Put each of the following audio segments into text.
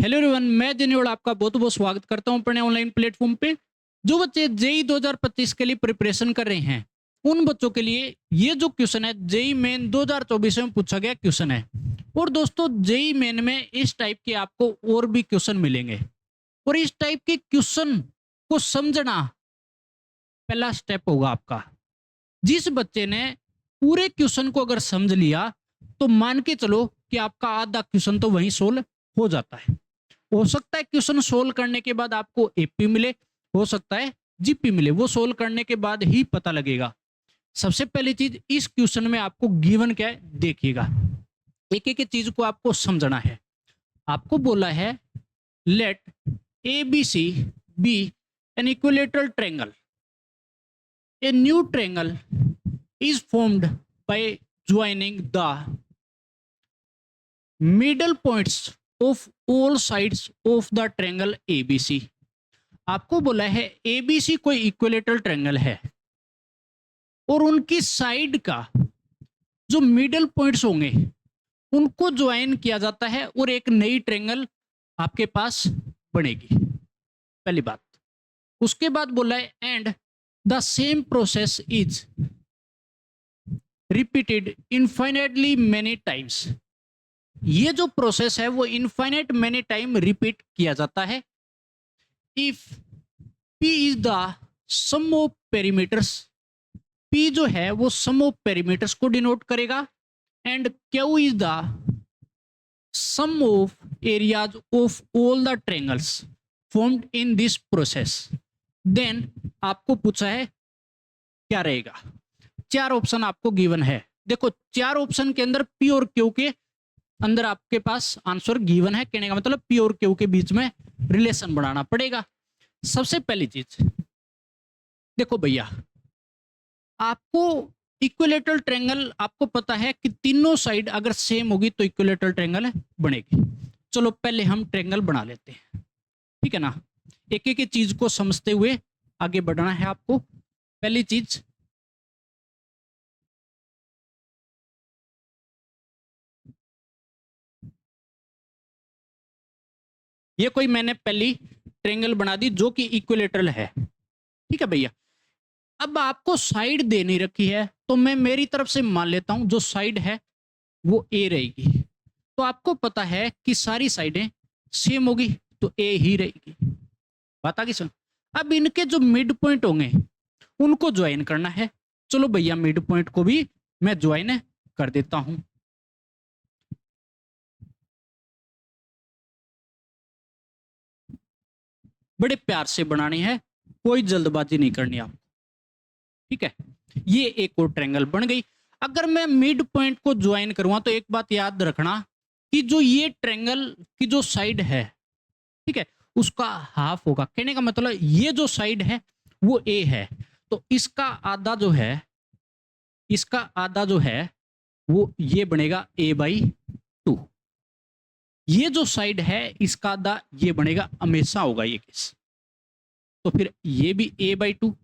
Hello everyone, मैं genuine आपका बहुत बहुत स्वागत करता हूं अपने ऑनलाइन प्लेटफॉर्म पे। जो बच्चे जेई 2025 के लिए प्रिपरेशन कर रहे हैं उन बच्चों के लिए ये जो क्वेश्चन है जेई मेन 2024 में पूछा गया क्वेश्चन है। और दोस्तों जेई मेन में इस टाइप के आपको और भी क्वेश्चन मिलेंगे और इस टाइप के क्वेश्चन को समझना पहला स्टेप होगा आपका। जिस बच्चे ने पूरे क्वेश्चन को अगर समझ लिया तो मान के चलो कि आपका आधा क्वेश्चन तो वहीं सोल्व हो जाता है। हो सकता है क्वेश्चन सोल्व करने के बाद आपको एपी मिले, हो सकता है जीपी मिले, वो सोल्व करने के बाद ही पता लगेगा। सबसे पहली चीज इस क्वेश्चन में आपको गिवन क्या है देखिएगा, एक एक चीज को आपको समझना है। आपको बोला है let A B C be an equilateral triangle, a new triangle is formed by joining the middle points of all sides of the triangle ABC। आपको बोला है ABC कोई इक्विलेटरल ट्रायंगल है और उनकी साइड का जो मिडल पॉइंट्स होंगे उनको ज्वाइन किया जाता है और एक नई ट्रायंगल आपके पास बनेगी, पहली बात। उसके बाद बोला है and the same process is repeated infinitely many times. ये जो प्रोसेस है वो इनफाइनाइट मेनी टाइम रिपीट किया जाता है। If P is the sum of perimeters, P जो है वो सम ऑफ पेरीमीटर्स को डिनोट करेगा and Q is the sum of areas of all the triangles formed in this process. Then आपको पूछा है क्या रहेगा। चार ऑप्शन आपको गिवन है। देखो चार ऑप्शन के अंदर पी और क्यू के अंदर आपके पास आंसर गिवन है, कहने का मतलब पी और क्यू के बीच में रिलेशन बनाना पड़ेगा। सबसे पहली चीज देखो भैया, आपको इक्विलेटरल ट्रायंगल आपको पता है कि तीनों साइड अगर सेम होगी तो इक्विलेटरल ट्रायंगल बनेगी। चलो पहले हम ट्रायंगल बना लेते हैं, ठीक है ना। एक एक चीज को समझते हुए आगे बढ़ना है आपको। पहली चीज ये कोई मैंने पहली ट्रायंगल बना दी जो कि इक्विलेटरल है, ठीक है भैया। अब आपको साइड दे नहीं रखी है तो मैं मेरी तरफ से मान लेता हूं जो साइड है वो ए रहेगी। तो आपको पता है कि सारी साइडें सेम होगी तो ए ही रहेगी। बात आ गई सुन। अब इनके जो मिड पॉइंट होंगे उनको ज्वाइन करना है। चलो भैया मिड पॉइंट को भी मैं ज्वाइन कर देता हूं। बड़े प्यार से बनानी है, कोई जल्दबाजी नहीं करनी आप, ठीक है। ये एक और ट्रायंगल बन गई। अगर मैं मिड पॉइंट को ज्वाइन करूंगा तो एक बात याद रखना कि जो ये ट्रायंगल की जो साइड है, ठीक है, उसका हाफ होगा। कहने का मतलब ये जो साइड है वो ए है तो इसका आधा जो है, इसका आधा जो है वो ये बनेगा ए बाई टू। ये जो साइड है इसका आधा ये बनेगा, हमेशा होगा ये केस। तो फिर ये भी ए बाई टू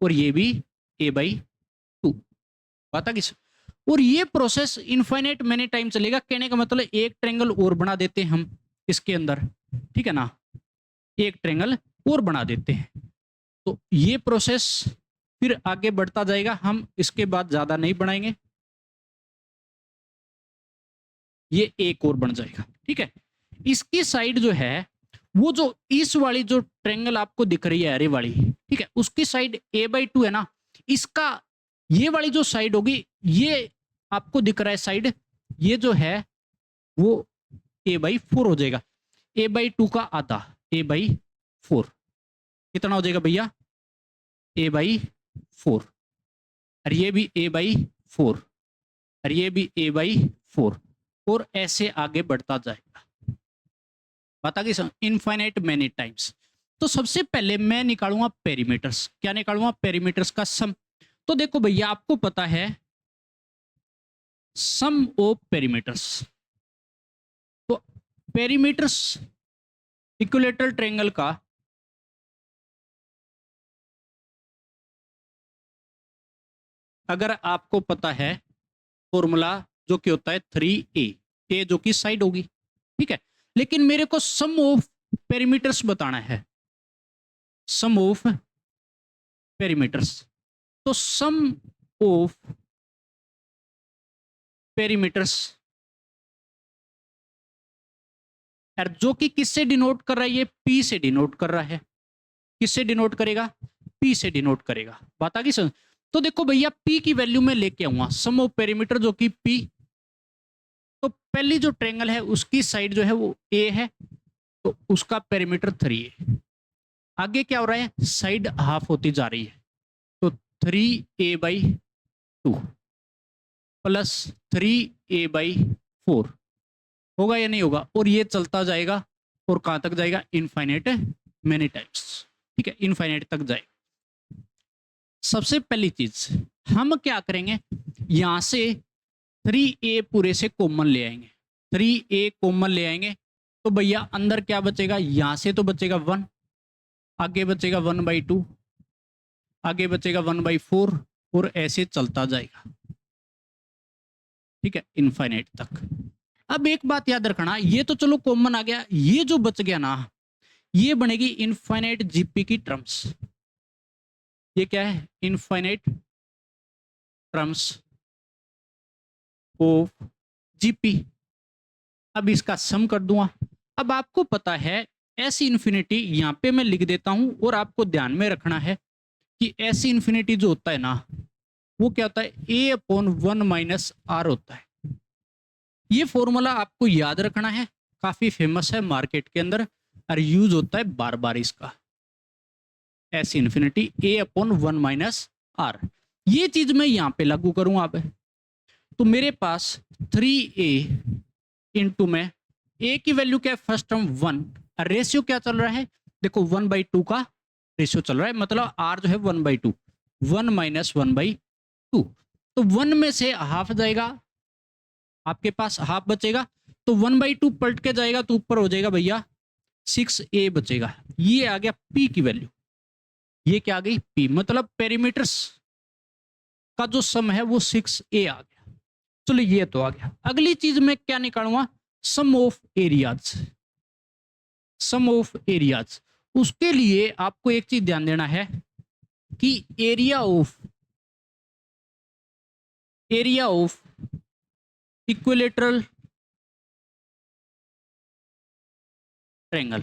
और ये भी ए बाई टू। पता किस, और ये प्रोसेस इनफाइनाइट मेनी टाइम चलेगा। कहने का मतलब एक ट्रायंगल और बना देते हैं हम इसके अंदर, ठीक है ना, एक ट्रायंगल और बना देते हैं तो ये प्रोसेस फिर आगे बढ़ता जाएगा। हम इसके बाद ज्यादा नहीं बनाएंगे, ये एक और बन जाएगा, ठीक है। इसकी साइड जो है वो जो इस वाली जो ट्रायंगल आपको दिख रही है हरे वाली, ठीक है, उसकी साइड ए बाई टू है ना, इसका ये वाली जो साइड होगी ये आपको दिख रहा है साइड, ये जो है वो ए बाई फोर हो जाएगा। ए बाई टू का आधा ए बाई फोर कितना हो जाएगा भैया, ए बाई फोर। और ये भी ए बाई फोर और ये भी ए बाई फोर और ऐसे आगे बढ़ता जाएगा। बता गई इनफाइनाइट मेनी टाइम्स। तो सबसे पहले मैं निकालूंगा पेरीमीटर्स। क्या निकालूंगा, पेरीमीटर्स का सम। तो देखो भैया आपको पता है सम ऑफ पेरीमीटर्स, तो पेरीमीटर्स इक्विलेटरल ट्रायंगल का अगर आपको पता है फॉर्मूला जो कि होता है 3a, ए जो कि साइड होगी, ठीक है। लेकिन मेरे को सम ऑफ पेरीमीटर्स बताना है, सम ऑफ पेरीमीटर्स। तो सम ऑफ पेरीमीटर्स जो कि किससे डिनोट कर रहा है, ये पी से डिनोट कर रहा है। किससे डिनोट करेगा, पी से डिनोट करेगा। बात आ गई समझ। तो देखो भैया पी की वैल्यू में लेके आऊंगा सम ऑफ पेरीमीटर जो कि पी। तो पहली जो ट्रायंगल है उसकी साइड जो है वो ए है, तो उसका पेरीमीटर 3 है। आगे क्या हो रहा है, साइड हाफ होती जा रही है, तो 3a/2 प्लस 3a/4 होगा या नहीं होगा, और ये चलता जाएगा और कहां तक जाएगा, इनफाइनाइट मेनी टाइम्स। ठीक है, इनफाइनाइट तक जाएगा। सबसे पहली चीज हम क्या करेंगे, यहां से 3a पूरे से कॉमन ले आएंगे, 3a कॉमन ले आएंगे तो भैया अंदर क्या बचेगा, यहां से तो बचेगा 1, आगे बचेगा 1/2, आगे बचेगा 1/4 और ऐसे चलता जाएगा। ठीक है, इनफाइनाइट तक। अब एक बात याद रखना, ये तो चलो कॉमन आ गया, ये जो बच गया ना ये बनेगी इनफाइनाइट जीपी की टर्म्स। ये क्या है, इनफाइनाइट टर्म्स ऑफ जीपी। अब इसका सम कर दूंगा। अब आपको पता है ऐसी इन्फिनिटी यहां पे मैं लिख देता हूं, और आपको ध्यान में रखना है कि ऐसी इन्फिनिटी जो होता है ना वो क्या होता है, a/1 - r होता है। ये फॉर्मूला आपको याद रखना है, काफी फेमस है मार्केट के अंदर और यूज होता है बार बार इसका। ऐसी इन्फिनिटी a/1 - r, ये चीज मैं यहां पे लागू करूंगा। अब तो मेरे पास 3a इंटू में a की वैल्यू क्या है, फर्स्ट टर्म 1, रेशियो क्या चल रहा है, देखो 1/2 का रेशियो चल रहा है, मतलब r जो है 1/2, 1 - 1/2। तो 1 में से हाफ जाएगा, आपके पास हाफ बचेगा, तो 1/2 पलट के जाएगा तो ऊपर हो जाएगा भैया 6a बचेगा। ये आ गया p की वैल्यू, ये क्या आ गई p, मतलब पेरीमीटर्स का जो सम है वो 6a आ गया। चलो ये तो आ गया। अगली चीज मैं क्या निकालूंगा, sum of areas. Sum of areas, उसके लिए आपको एक चीज ध्यान देना है कि एरिया ऑफ इक्विलेटरल ट्रायंगल,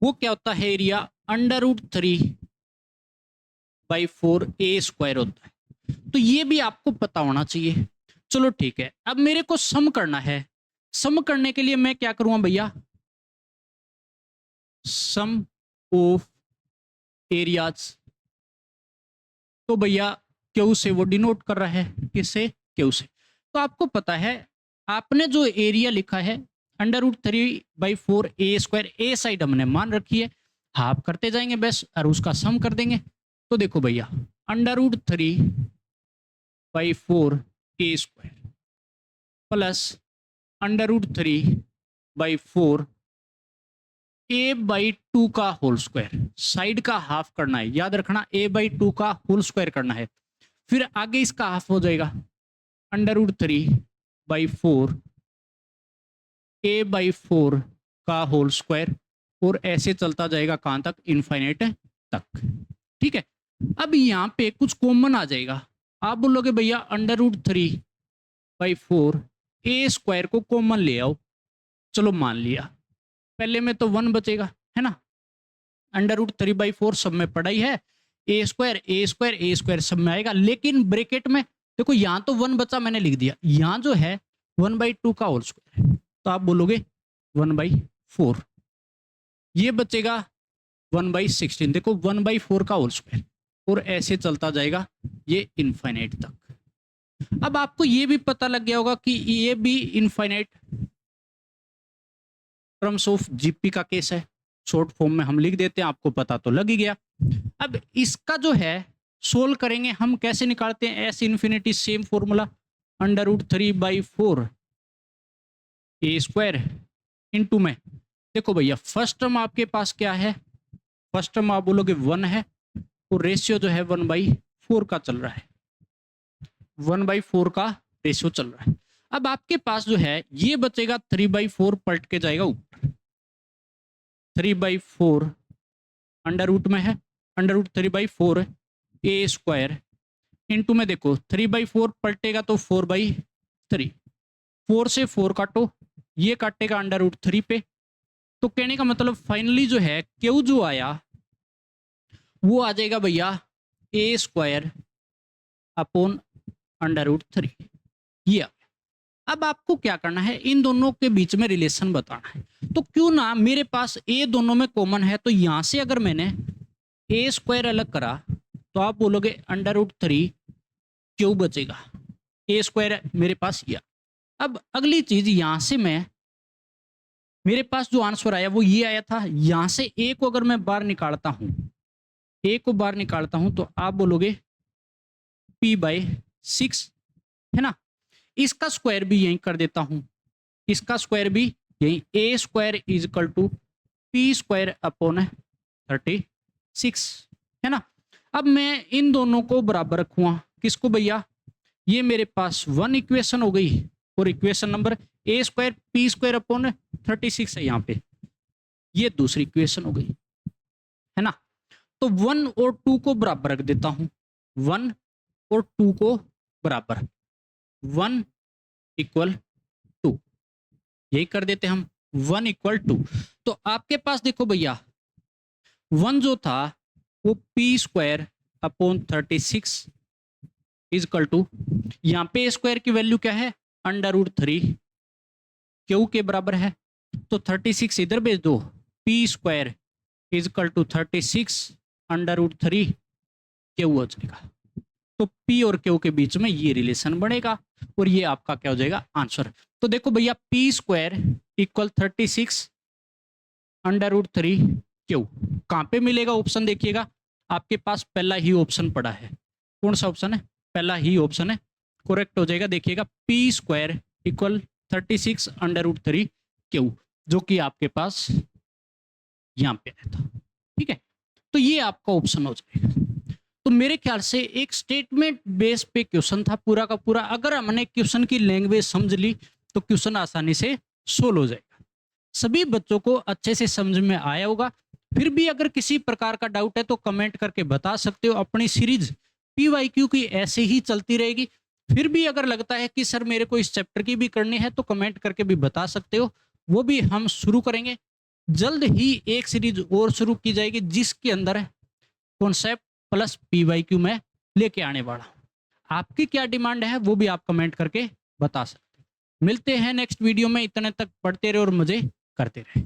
वो क्या होता है, एरिया √3/4a² होता है। तो ये भी आपको पता होना चाहिए। चलो ठीक है, अब मेरे को सम करना है। सम करने के लिए मैं क्या करूंगा भैया, सम ऑफ एरियाज, तो भैया क्यू से वो डिनोट कर रहा है, किससे, क्यू से। तो आपको पता है आपने जो एरिया लिखा है √3/4a², ए साइड हमने मान रखी है, हाफ करते जाएंगे बस और उसका सम कर देंगे। तो देखो भैया √3/4a² प्लस √3/4 a/2 का होल स्क्वायर, साइड का हाफ करना है, याद रखना a/2 का होल स्क्वायर करना है। फिर आगे इसका हाफ हो जाएगा √3/4 a/4 का होल स्क्वायर, और ऐसे चलता जाएगा कहां तक, इनफाइनाइट तक। ठीक है, अब यहां पे कुछ कॉमन आ जाएगा, आप बोलोगे भैया √3/4 a² को कॉमन ले आओ। चलो मान लिया, पहले में तो 1 बचेगा है ना, √3/4 सब में पढ़ा ही है, a² सब में आएगा, लेकिन ब्रैकेट में देखो यहां तो 1 बचा, मैंने लिख दिया, यहां जो है 1/2 का होल स्क्वायर है, तो आप बोलोगे 1/4, ये बचेगा 1/16, देखो 1/4 का होल स्क्वायर, और ऐसे चलता जाएगा ये इनफाइनाइट तक। अब आपको ये भी पता लग गया होगा कि ये भी इनफाइनाइट टर्म्स ऑफ जीपी का केस है, शॉर्ट फॉर्म में हम लिख देते हैं, आपको पता तो लग ही गया। अब इसका जो है सोल्व करेंगे हम, कैसे निकालते हैं, S infinity same formula, √3/4 a² into में, देखो भैया फर्स्ट टर्म आपके पास क्या है, फर्स्ट टर्म आप बोलोगे 1 है, और रेशियो जो है 1/4 का चल रहा है, 1/4 का रेशियो चल रहा है। अब आपके पास जो है ये बचेगा 3/4 पलट के जाएगा ऊपर, 3/4 अंडर रूट में है, अंडर रूट 3/4 ए स्क्वायर इंटू में देखो 3/4 पलटेगा तो 4/3, 4 से 4 काटो, ये काटेगा अंडर रूट 3 पे। तो कहने का मतलब फाइनली जो है क्यू जो आया वो आ जाएगा भैया ए स्क्वायर अपॉन अंडर रूट 3, ये आ गया। अब आपको क्या करना है, इन दोनों के बीच में रिलेशन बताना है। तो क्यों ना, मेरे पास ए दोनों में कॉमन है, तो यहां से अगर मैंने ए स्क्वायर अलग करा तो आप बोलोगे अंडर रूट 3 क्यों बचेगा, ए स्क्वायर मेरे पास यह। अब अगली चीज यहां से मैं, मेरे पास जो आंसर आया वो ये आया था, यहां से ए को अगर मैं बाहर निकालता हूं, ए को बाहर निकालता हूं तो आप बोलोगे p/6 है ना। इसका स्क्वायर भी यही कर देता हूं, इसका स्क्वायर भी यही, A square is equal to P square upon 36 है ना। अब मैं इन दोनों को बराबर रखूंगा, किसको भैया, ये मेरे पास 1 इक्वेशन हो गई और equation number A square P square upon 36 है यहाँ पे, ये दूसरी इक्वेशन हो गई है ना। तो 1 और 2 को बराबर रख देता हूं, 1 और 2 को बराबर, 1 इक्वल 2, यही कर देते हम, 1 इक्वल 2। तो आपके पास देखो भैया 1 जो था वो P square upon 36 is equal to, यहाँ पे स्क्वायर की वैल्यू क्या है, अंडर रूट 3 क्यू के बराबर है, तो 36 इधर भेज दो, P square is equal to 36 under root 3 Q हो जाएगा। तो पी और क्यू के बीच में ये रिलेशन बनेगा और ये आपका क्या हो जाएगा, आंसर। तो देखो भैया P square equal 36 under root 3 Q कहाँ पे मिलेगा, ऑप्शन देखिएगा आपके पास पहला ही ऑप्शन पड़ा है, कौन सा ऑप्शन है, पहला ही ऑप्शन है, करेक्ट हो जाएगा। देखिएगा P square equal 36 under root 3 Q, जो कि आपके पास यहाँ पे आया था, ठीक है। तो ये आपका ऑप्शन हो जाएगा। तो मेरे ख्याल से एक स्टेटमेंट बेस पे क्वेश्चन था पूरा का पूरा, अगर हमने क्वेश्चन की लैंग्वेज समझ ली तो क्वेश्चन आसानी से सोल्व हो जाएगा। सभी बच्चों को अच्छे से समझ में आया होगा। फिर भी अगर किसी प्रकार का डाउट है तो कमेंट करके बता सकते हो। अपनी सीरीज PYQ की ऐसे ही चलती रहेगी। फिर भी अगर लगता है कि सर मेरे को इस चैप्टर की भी करनी है तो कमेंट करके भी बता सकते हो, वो भी हम शुरू करेंगे। जल्द ही एक सीरीज और शुरू की जाएगी जिसके अंदर कॉन्सेप्ट प्लस PYQ में लेके आने वाला। आपकी क्या डिमांड है वो भी आप कमेंट करके बता सकते हैं। मिलते हैं नेक्स्ट वीडियो में, इतने तक पढ़ते रहे और मजे करते रहे।